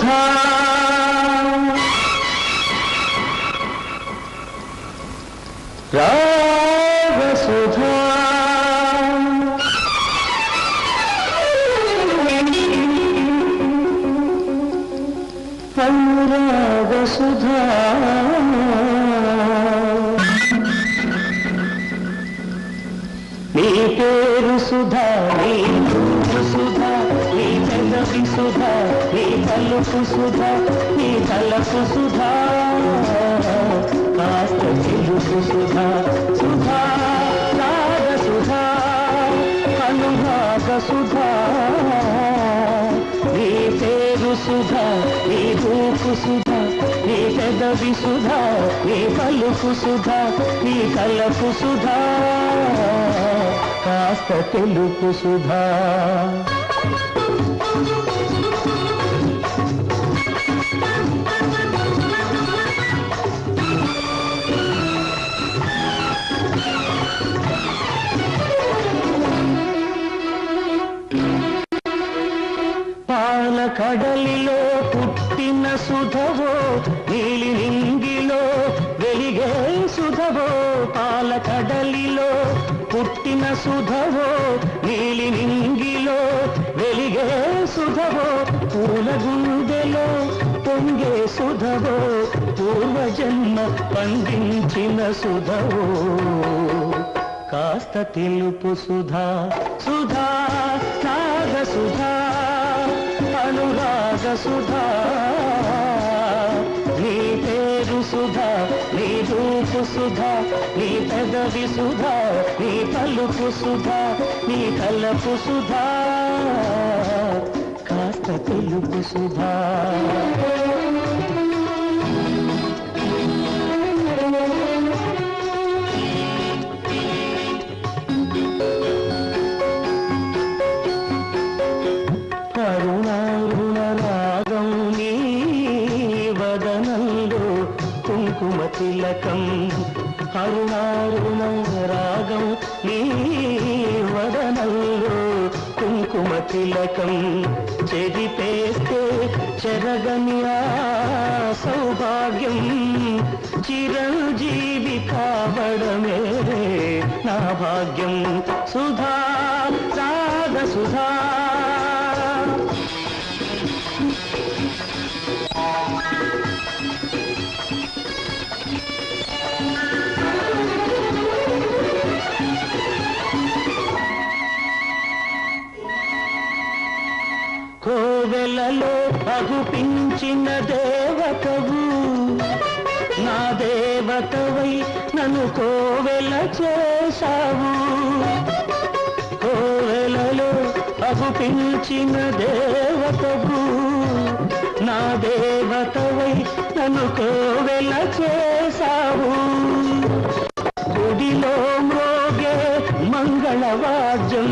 సుధా రాగ సుధా అనురాగ సుధా నీ పేరు సుధా నీ రూపు సుధా నీ పెదవి సుధా నీ పలుకు సుధా నీ తలకు సుధా కాస్త తెలుగు సుధా సుధా రాగ సుధా అనురాగ సుధా నీ పేరు సుధా నీ రూపు సుధా నీ పెదవి సుధా నీ పలుకు సుధా నీ తలకు సుధా కాస్త తెలుపు సుధా పాల కడలిలో పుట్టిన సుధవో నీలి నింగిలో వెలిగే సుధవో పాల కడలిలో పుట్టిన సుధవో నీలి నింగిలో వెలిగే సుధవో పూల గుండెలో పొంగే సుధవో పూర్వజన్మ పండించిన సుధవో కాస్త తెలుపు సుధా సుధా నాగ సుధా అనురాగ సుధా నీ పేరు సుధా నీ రూపు సుధా నీ పెదవి సుధా నీ పలుకు సుధా నీ తలపు సుధా కాస్త తెలుపు సుధా కుంకుమ తిలకం అరుణారుణ రాగం నీ వదనంలో కుంకుమ తిలకం చెరిపేస్తే చెరగని ఆ సౌభాగ్యం చిరంజీవి కావడమే నా భాగ్యం సుధా రాగ సుధా కోవెలలో అగుపించిన దేవతవు నా దేవతవై నన్ను కోవెల చేశావు కోవెలలో అగుపించిన దేవతవు నా దేవతవై నన్ను కోవెల చేశావు గుడిలో మ్రోగే మంగళవాద్యం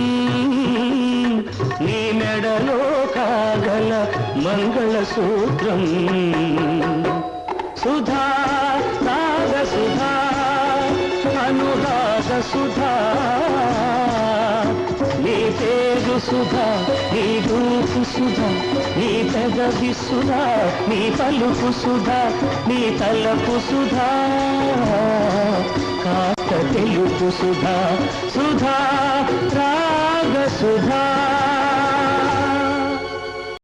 నీ మెడలో కాగల మంగళసూత్రం సుధా రాగ సుధా అనురాగ సుధా నీ పేరు సుధా నీ రూపు సుధా నీ పెదవి సుధా నీ పలుకు సుధా నీ తలపు సుధా కాస్త తెలుపు సుధా సుధా రాగ సుధా